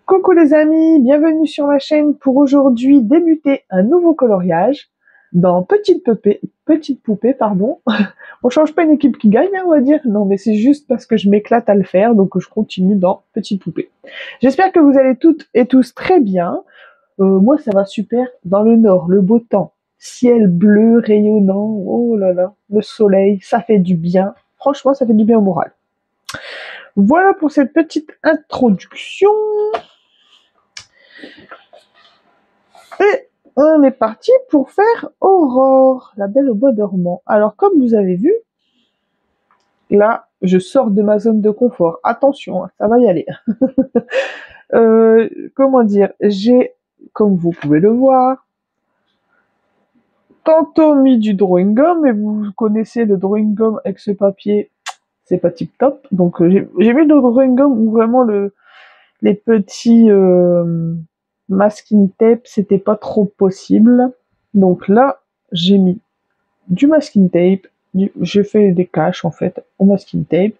Coucou les amis, bienvenue sur ma chaîne pour aujourd'hui débuter un nouveau coloriage dans Petite Poupée, pardon. On change pas une équipe qui gagne, hein, on va dire. Non, mais c'est juste parce que je m'éclate à le faire, donc je continue dans Petite Poupée. J'espère que vous allez toutes et tous très bien. Moi, ça va super. Dans le nord, le beau temps, ciel bleu rayonnant, oh là là, le soleil, ça fait du bien. Franchement, ça fait du bien au moral. Voilà pour cette petite introduction. Et on est parti pour faire Aurore, la belle au bois dormant. Alors, comme vous avez vu, là, je sors de ma zone de confort. Attention, hein, ça va y aller. Comment dire, j'ai, comme vous pouvez le voir, tantôt mis du drawing gum, et vous connaissez le drawing gum avec ce papier, c'est pas tip top. Donc, j'ai mis le drawing gum où vraiment les petits masking tape, c'était pas trop possible. Donc là, j'ai mis du masking tape, j'ai fait des caches en fait au masking tape,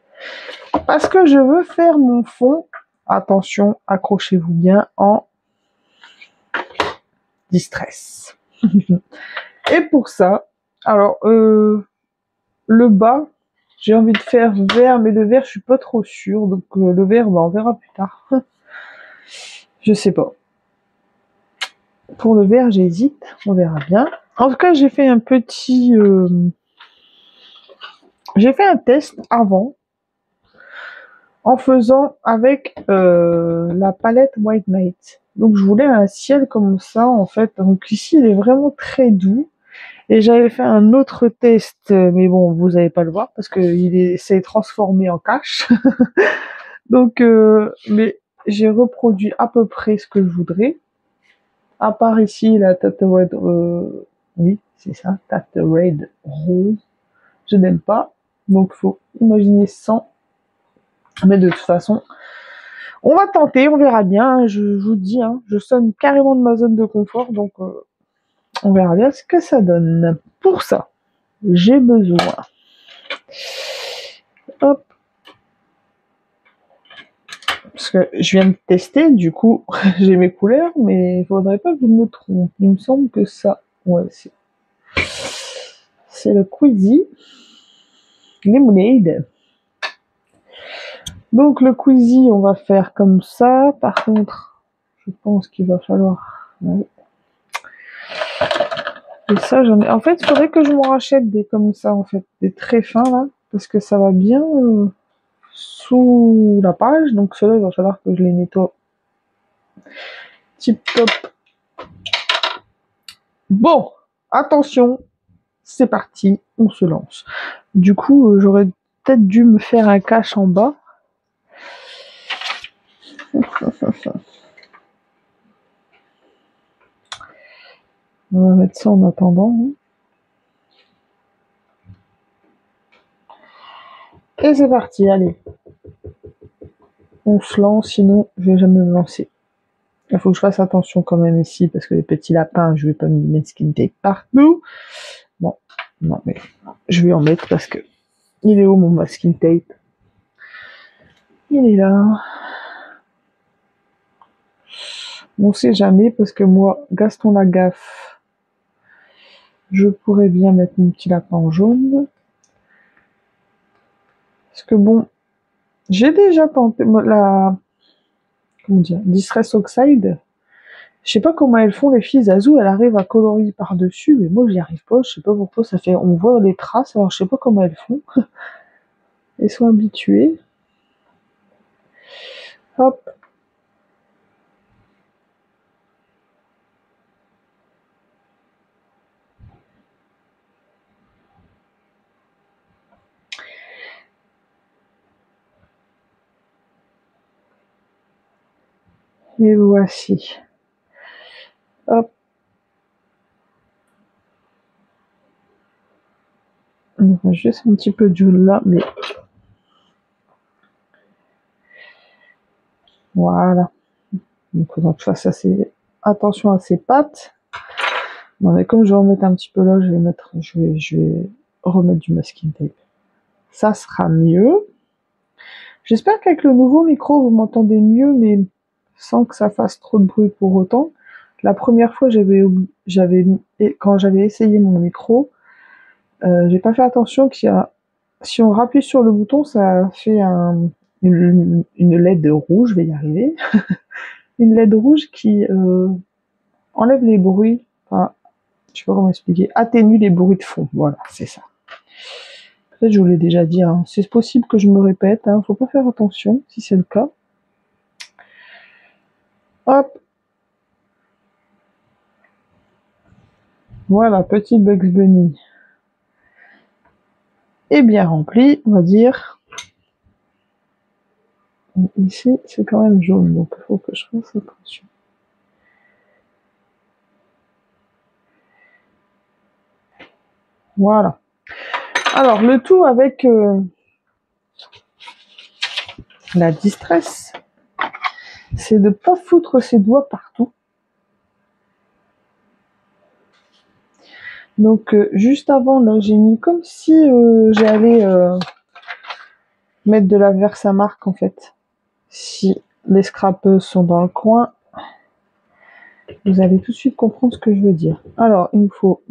parce que je veux faire mon fond, attention, accrochez-vous bien, en distress. Et pour ça, alors, le bas, j'ai envie de faire vert, mais le vert, je suis pas trop sûre, donc le vert, bah, on verra plus tard. Je sais pas. Pour le vert, j'hésite, on verra bien. En tout cas, j'ai fait un petit... j'ai fait un test avant, en faisant avec la palette White Night. Donc je voulais un ciel comme ça, en fait. Donc ici, il est vraiment très doux. Et j'avais fait un autre test, mais bon, vous n'allez pas le voir, parce que s'est transformé en cache. Donc, mais j'ai reproduit à peu près ce que je voudrais. À part ici, la Tattooed, oui, c'est ça, Tattooed rose. Je n'aime pas. Donc, faut imaginer sans. Mais de toute façon, on va tenter, on verra bien. Je vous dis, hein, je sonne carrément de ma zone de confort, donc on verra bien ce que ça donne. Pour ça, j'ai besoin. Hop. Parce que je viens de tester, du coup, j'ai mes couleurs, mais il faudrait pas que je me trompe. Il me semble que ça, ouais, c'est le Quizzy Lemonade. Donc le Quizzy, on va faire comme ça. Par contre, je pense qu'il va falloir... Ouais. Et ça, j'en ai... En fait, il faudrait que je m'en rachète des comme ça, en fait. Des très fins, là. Parce que ça va bien sous la page. Donc ceux-là, il va falloir que je les nettoie. Tip top. Bon, attention. C'est parti, on se lance. Du coup, j'aurais peut-être dû me faire un cache en bas. On va mettre ça en attendant. Et c'est parti, allez. On se lance, sinon je vais jamais me lancer. Il faut que je fasse attention quand même ici, parce que les petits lapins, je vais pas me mettre skin tape partout. Bon, non mais je vais en mettre parce que... Il est où mon masking tape? Il est là. On sait jamais, parce que moi, Gaston Lagaffe, je pourrais bien mettre mon petit lapin en jaune. Parce que bon, j'ai déjà tenté la... Comment dire? Distress Oxide. Je sais pas comment elles font les filles. Zazu, elle arrive à colorier par-dessus, mais moi j'y arrive pas. Je sais pas pourquoi ça fait... On voit les traces, alors je sais pas comment elles font. Elles sont habituées. Hop. Et voici. Hop. On a juste un petit peu de là, mais... Voilà. Il faudra que je fasse assez attention à ses pattes. Non, mais comme je vais en mettre un petit peu là, je vais remettre du masking tape. Ça sera mieux. J'espère qu'avec le nouveau micro, vous m'entendez mieux, mais sans que ça fasse trop de bruit pour autant. La première fois, quand j'avais essayé mon micro, j'ai pas fait attention si on rappuie sur le bouton, ça fait une LED rouge, je vais y arriver. Une LED rouge qui enlève les bruits, enfin, je sais pas comment expliquer, atténue les bruits de fond. Voilà, c'est ça. Peut-être je vous l'ai déjà dit, hein. C'est possible que je me répète, hein. Faut pas faire attention si c'est le cas. Hop. Voilà, petit Bugs Bunny. Et bien rempli, on va dire. Ici, c'est quand même jaune, donc il faut que je fasse attention. Voilà. Alors, le tout avec la distress, c'est de pas foutre ses doigts partout. Donc, juste avant, là, j'ai mis comme si j'allais mettre de la Versamark, en fait. Si les scrapeuses sont dans le coin, vous allez tout de suite comprendre ce que je veux dire. Alors, il me faut...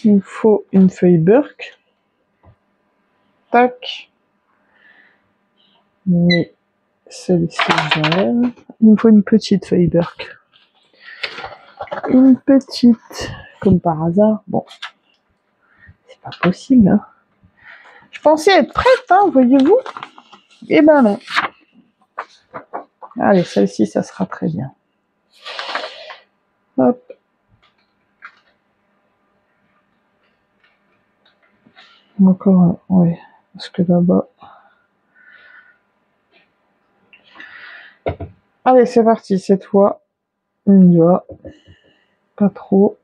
il me faut une feuille Burke. Tac. Mais celle-ci, j'enlève. Il me faut une petite feuille Burke. Une petite, comme par hasard. Bon, c'est pas possible, hein. Je pensais être prête, hein, voyez-vous. Eh ben non. Allez, celle-ci, ça sera très bien. Hop. Encore un, ouais. Parce que là-bas... Allez, c'est parti, cette fois. On y va. Pas trop.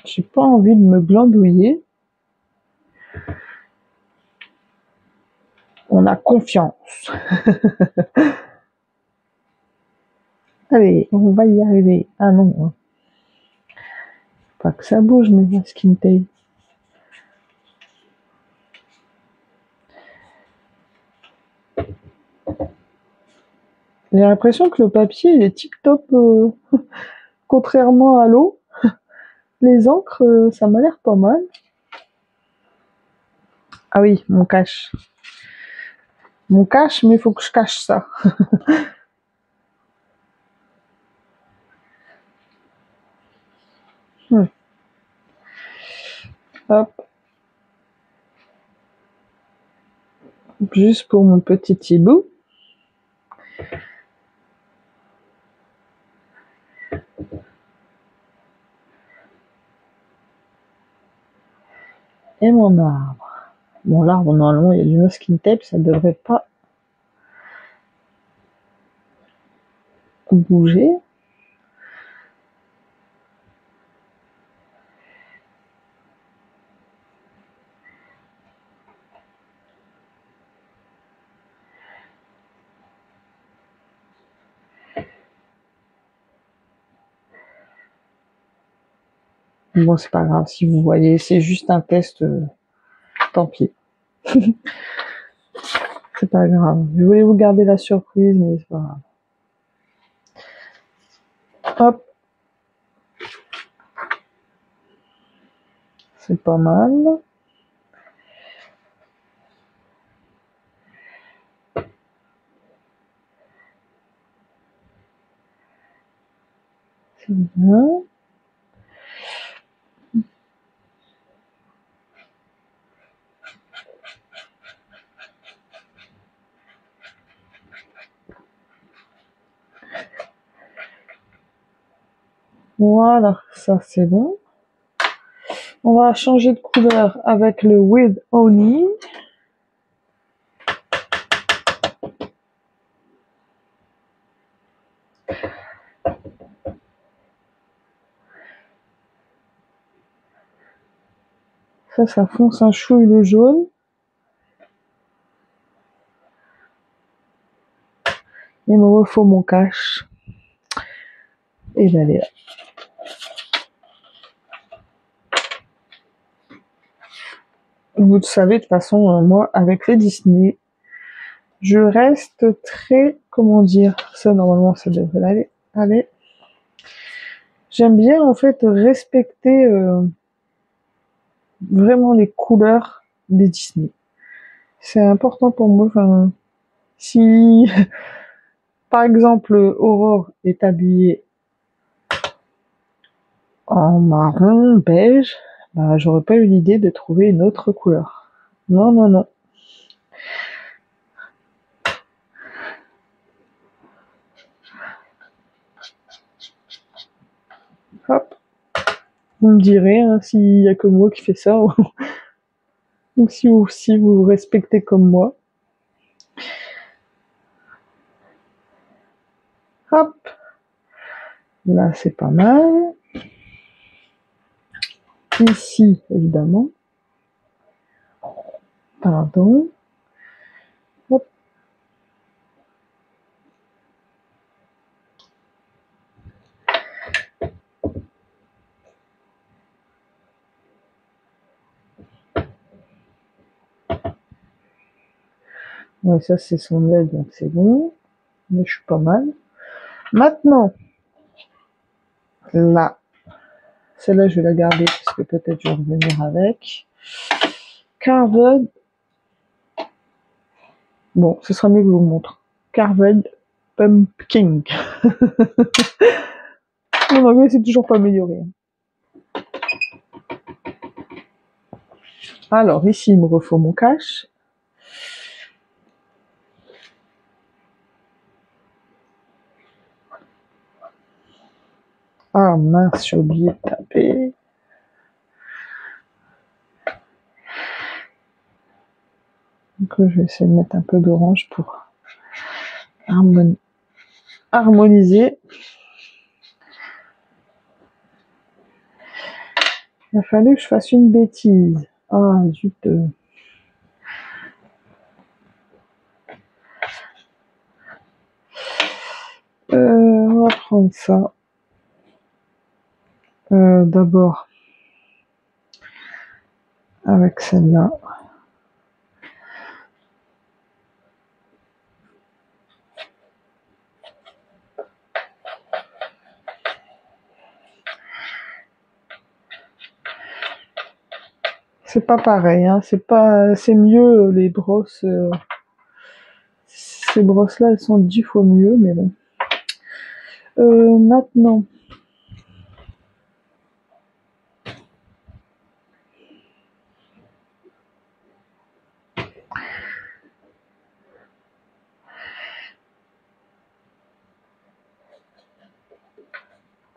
J'ai pas envie de me glandouiller. On a confiance. Allez, on va y arriver. Ah non, hein. Pas que ça bouge, mais la skin tape. J'ai l'impression que le papier, il est tip-top. Contrairement à l'eau, les encres, ça m'a l'air pas mal. Ah oui, mon cache. Mon cache, mais il faut que je cache ça. Hop. Juste pour mon petit hibou. Et mon arbre. Bon, l'arbre, normalement, il y a du masking tape, ça devrait pas bouger. Bon, c'est pas grave, si vous voyez, c'est juste un test, tant pis. C'est pas grave. Je voulais vous garder la surprise, mais c'est pas grave. Hop. C'est pas mal. C'est bien. Voilà, ça c'est bon. On va changer de couleur avec le With Honey. Ça fonce un chouille le jaune. Il me refaut mon cache. Et j'allais là. Vous savez, de toute façon, moi, avec les Disney, je reste très, comment dire, ça normalement ça devrait aller. Allez. J'aime bien en fait respecter vraiment les couleurs des Disney. C'est important pour moi. Enfin, si par exemple Aurore est habillée en marron, beige, bah j'aurais pas eu l'idée de trouver une autre couleur. Non, non, non. Hop. Vous me direz hein, s'il y a que moi qui fais ça ou si vous respectez comme moi. Hop. Là, c'est pas mal. Ici, évidemment. Pardon. Hop. Ouais, ça, c'est son aile, donc c'est bon. Mais je suis pas mal. Maintenant, là. Celle-là, je vais la garder parce que peut-être je vais revenir avec. Carved. Bon, ce sera mieux que je vous montre. Carved Pumpkin. Mon anglais, c'est toujours pas amélioré. Alors, ici, il me refaut mon cache. Ah mince, j'ai oublié de taper. Donc, je vais essayer de mettre un peu d'orange pour harmoniser. Il a fallu que je fasse une bêtise. Ah, zut. On va prendre ça. D'abord avec celle-là. C'est pas pareil, hein. C'est mieux les brosses. Ces brosses-là, elles sont 10 fois mieux, mais bon. Maintenant.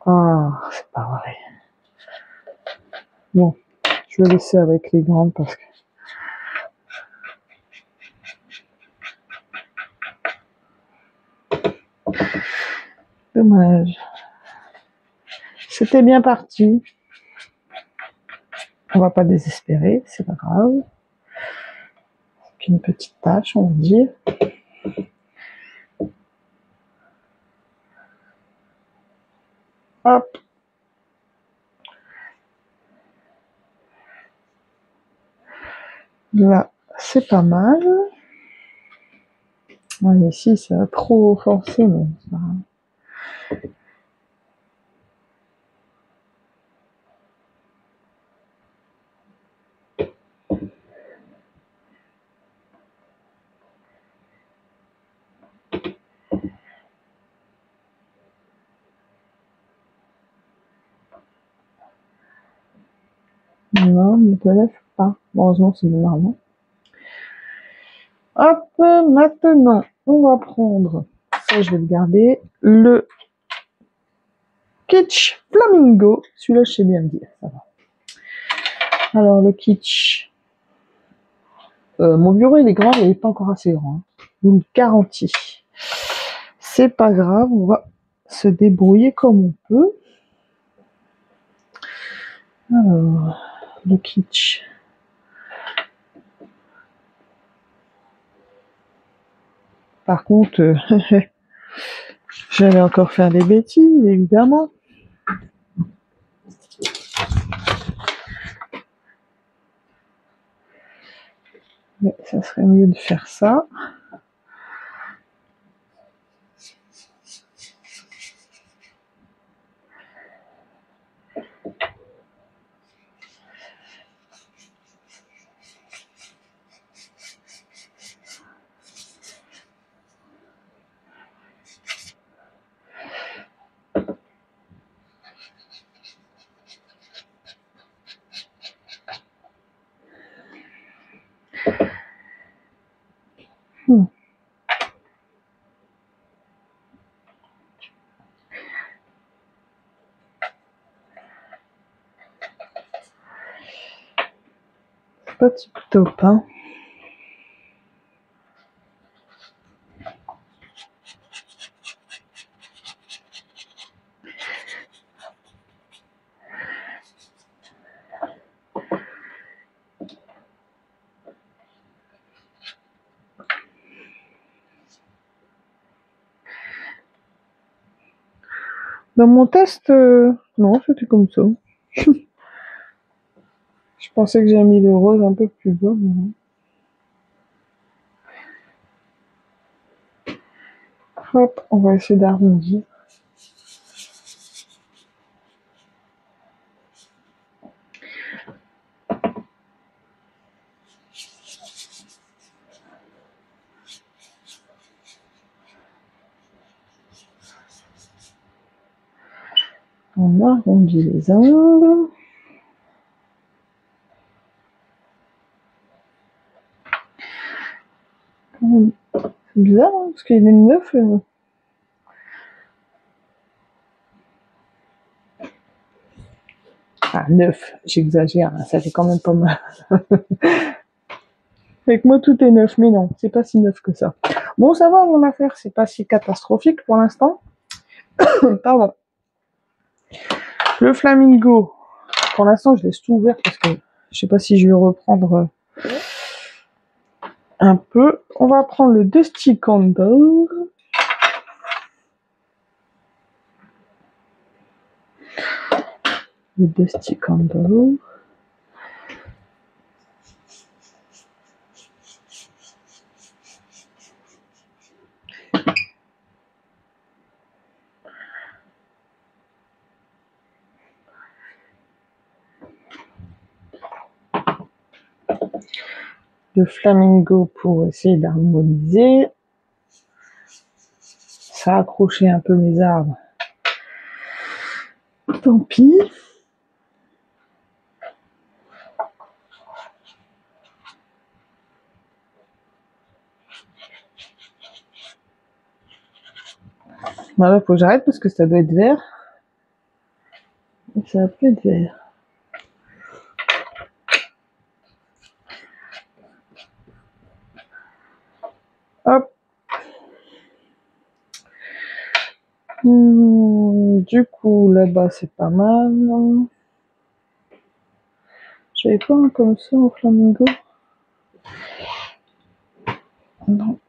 Ah, c'est pas vrai. Bon, je vais laisser avec les grandes parce que. Dommage. C'était bien parti. On va pas désespérer, c'est pas grave. C'est qu'une petite tâche, on va dire. Hop. Là, c'est pas mal. Ouais, ici, ça va trop forcer, mais c'est pas grave. Non, ne te lève pas. Heureusement, c'est marrant. Hop, maintenant, on va prendre, ça je vais le garder, le Kitsch Flamingo. Celui-là, je sais bien le dire. Ça va. Alors, le kitsch. Mon bureau, il est grand, mais il n'est pas encore assez grand. Hein. Je vous le garantis. C'est pas grave, on va se débrouiller comme on peut. Alors, le kitsch. Par contre, j'allais encore faire des bêtises, évidemment. Mais ça serait mieux de faire ça. C'est pas tip top, hein. Dans mon test, non, c'était comme ça. Je pensais que j'ai mis le rose un peu plus bas, mais non. Hop, on va essayer d'arrondir. On arrondit les angles. C'est bizarre, hein, parce qu'il est 9. Ah, 9, j'exagère, hein, ça fait quand même pas mal. Avec moi, tout est 9, mais non, c'est pas si neuf que ça. Bon, ça va, mon affaire, c'est pas si catastrophique pour l'instant. Pardon. Le flamingo, pour l'instant, je laisse tout ouvert parce que je sais pas si je vais reprendre un peu. On va prendre le Dusty Candle. Le Dusty Candle. Le flamingo pour essayer d'harmoniser. Ça a accroché un peu mes arbres. Tant pis. Voilà, faut que j'arrête parce que ça doit être vert. Et ça va plus être vert. Hop. Du coup, là-bas, c'est pas mal. J'avais pas un comme ça au flamingo. Non.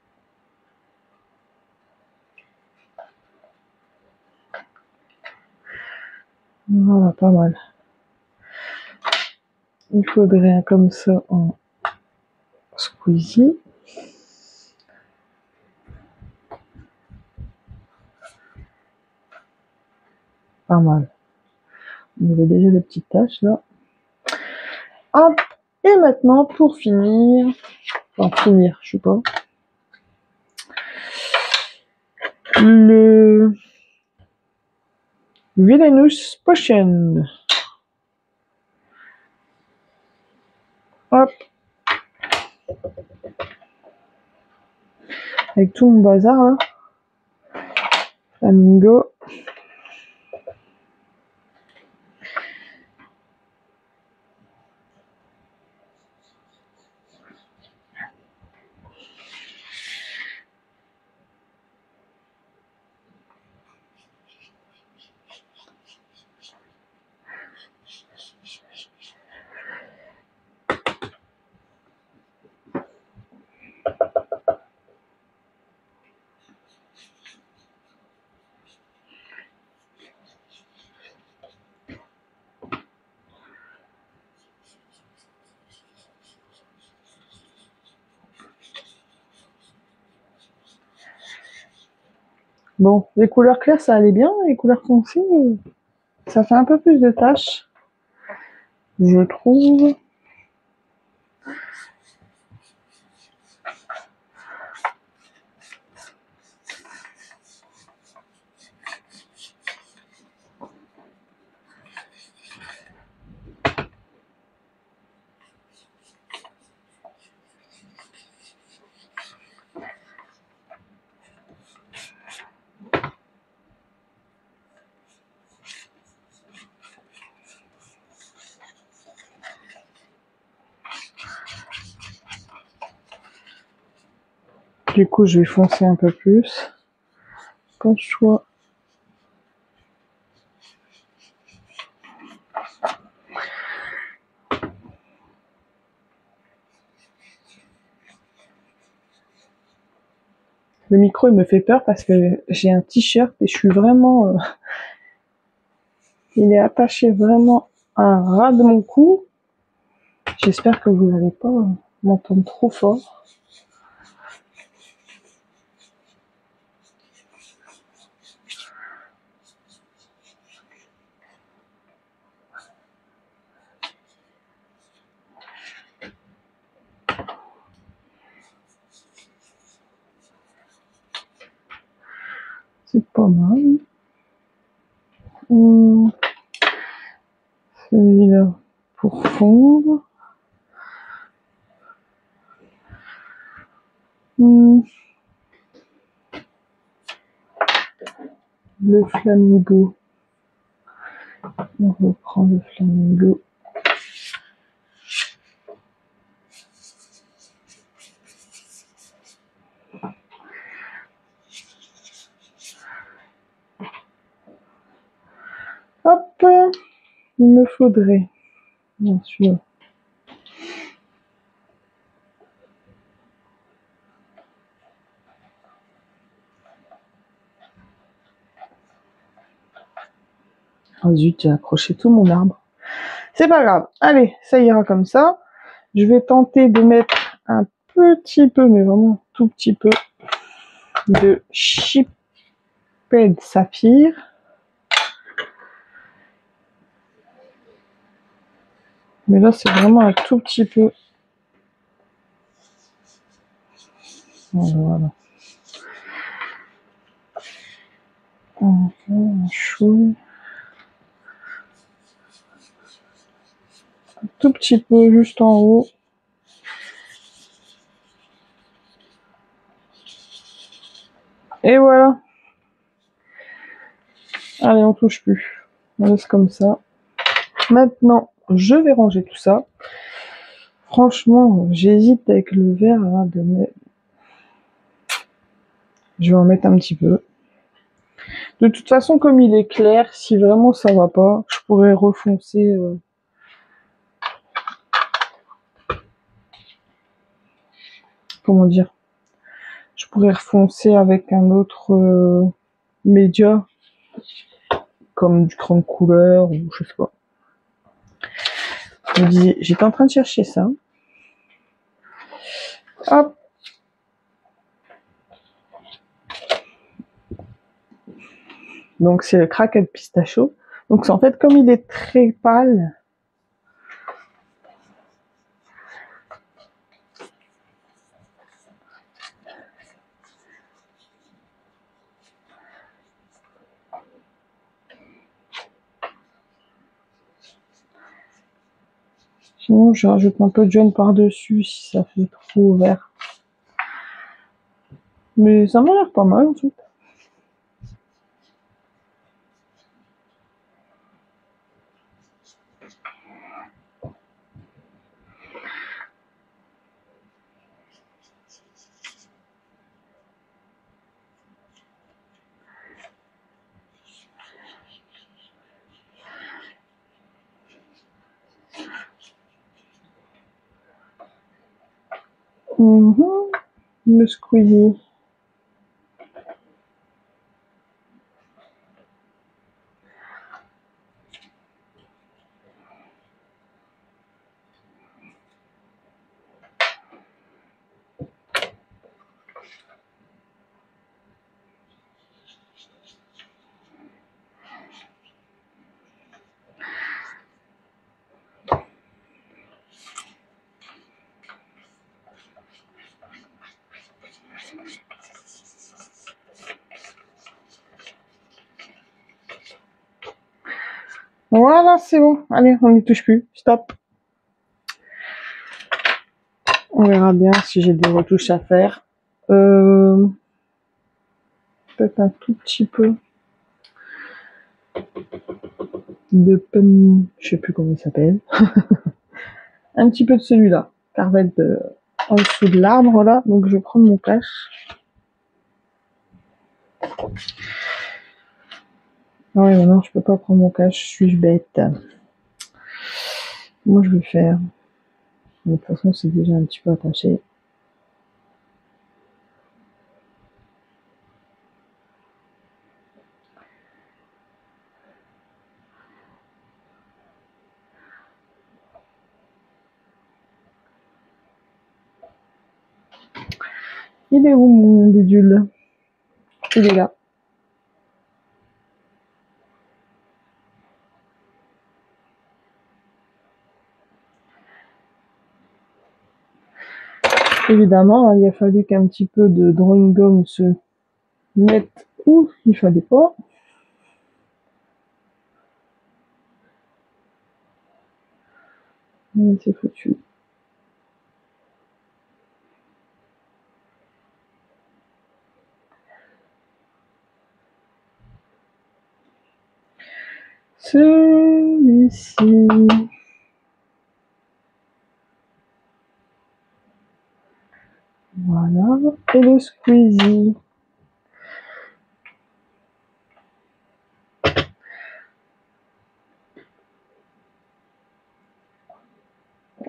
Voilà, pas mal. Il faudrait un comme ça en squeezie. Pas mal. Il y avait déjà des petites taches là. Hop. Et maintenant, pour finir, je sais pas. Le Villainous Potion. Hop. Avec tout mon bazar là. Flamingo. Bon, les couleurs claires, ça allait bien. Les couleurs foncées, ça fait un peu plus de taches, je trouve. Du coup, je vais foncer un peu plus. Pas de choix. Le micro, il me fait peur parce que j'ai un t-shirt et je suis vraiment... il est attaché vraiment à un ras de mon cou. J'espère que vous n'allez pas m'entendre trop fort. C'est pas mal. Celui-là pour fondre. Le flamingo. On reprend le flamingo. Hop, il me faudrait, bien sûr, oh zut, j'ai accroché tout mon arbre. C'est pas grave, allez, ça ira comme ça. Je vais tenter de mettre un petit peu, mais vraiment tout petit peu, de Chipped Saphir. Mais là, c'est vraiment un tout petit peu. Voilà. Un chou. Un tout petit peu juste en haut. Et voilà. Allez, on touche plus. On laisse comme ça. Maintenant, je vais ranger tout ça. Franchement, j'hésite avec le verre là, de mettre. Je vais en mettre un petit peu. De toute façon, comme il est clair, si vraiment ça va pas, je pourrais refoncer. Comment dire? Je pourrais refoncer avec un autre média, comme du cran de couleur ou je sais pas. Je me disais, j'étais en train de chercher ça. Hop. Donc c'est le craquette pistachio. Donc en fait, comme il est très pâle, sinon je rajoute un peu de jaune par-dessus si ça fait trop vert. Mais ça m'a l'air pas mal en fait. Le squeezie. Voilà, c'est bon. Allez, on n'y touche plus. Stop. On verra bien si j'ai des retouches à faire. Peut-être un tout petit peu de pen, je sais plus comment il s'appelle. Un petit peu de celui-là. Car va être en dessous de l'arbre là. Donc je vais prendre mon cache. Ouais, non, je peux pas prendre mon cache. Suis-je bête? Moi, je vais faire. De toute façon, c'est déjà un petit peu attaché. Il est où mon bidule? Il est là. Évidemment, il a fallu qu'un petit peu de drawing gum se mette où il fallait pas. Mais c'est foutu. Celui-ci. Voilà. Et le squeezie.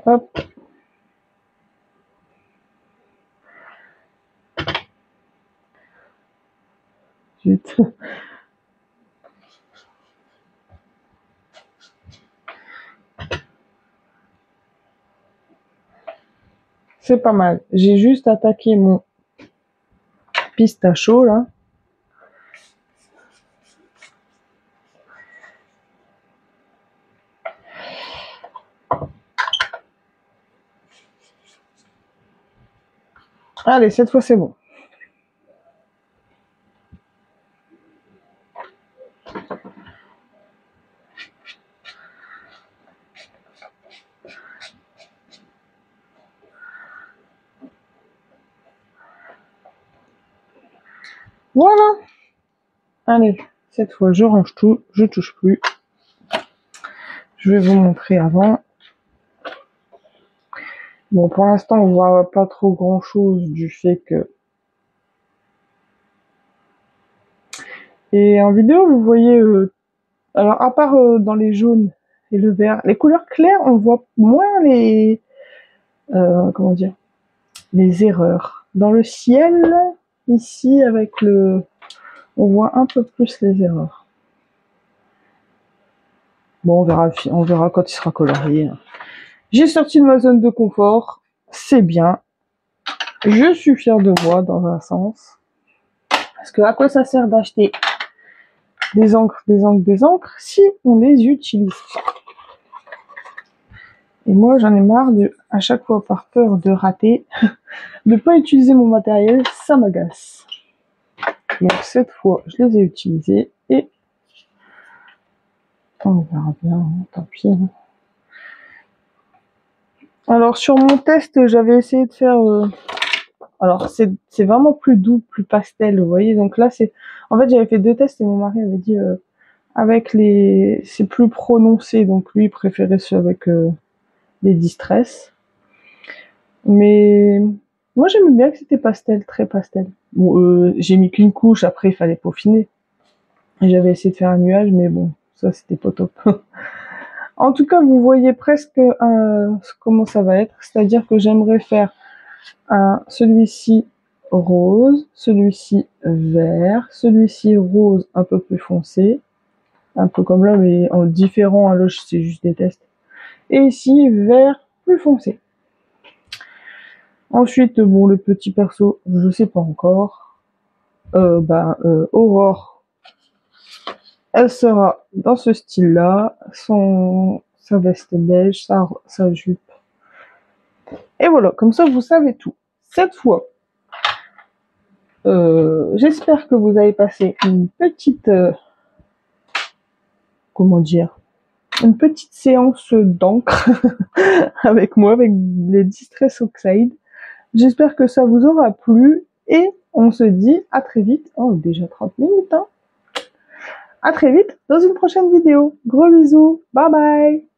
Hop. Zut. C'est pas mal. J'ai juste attaqué mon pistachio là. Allez, cette fois c'est bon. Voilà. Allez, cette fois je range tout, je touche plus. Je vais vous montrer avant. Bon, pour l'instant, on voit pas trop grand chose du fait que... Et en vidéo, vous voyez... Alors, à part dans les jaunes et le vert, les couleurs claires, on voit moins les... comment dire? Les erreurs. Dans le ciel, ici, avec le... On voit un peu plus les erreurs. Bon, on verra quand il sera colorié. J'ai sorti de ma zone de confort. C'est bien. Je suis fière de moi, dans un sens. Parce que à quoi ça sert d'acheter des encres, si on les utilise? Et moi, j'en ai marre de, à chaque fois par peur de rater, de pas utiliser mon matériel, ça m'agace. Donc cette fois, je les ai utilisés et on verra bien, hein, tant pis. Alors sur mon test, j'avais essayé de faire... Alors c'est vraiment plus doux, plus pastel, vous voyez. Donc là, en fait, j'avais fait 2 tests et mon mari avait dit avec c'est plus prononcé, donc lui il préférait ceux avec les distress. Mais moi j'aimais bien que c'était pastel, très pastel. Bon, j'ai mis qu'une couche, après il fallait peaufiner. J'avais essayé de faire un nuage, mais bon, ça c'était pas top. En tout cas, vous voyez presque comment ça va être. C'est-à-dire que j'aimerais faire celui-ci rose, celui-ci vert, celui-ci rose un peu plus foncé, un peu comme là, mais en différent. Là, c'est juste des tests. Et ici, vert plus foncé. Ensuite, bon, le petit perso, je sais pas encore. Aurore, elle sera dans ce style-là, sa veste beige, sa jupe. Et voilà, comme ça, vous savez tout. Cette fois, j'espère que vous avez passé une petite, comment dire, une petite séance d'encre avec moi, avec les Distress Oxide. J'espère que ça vous aura plu et on se dit à très vite. Oh, déjà 30 minutes, hein. À très vite dans une prochaine vidéo. Gros bisous. Bye bye.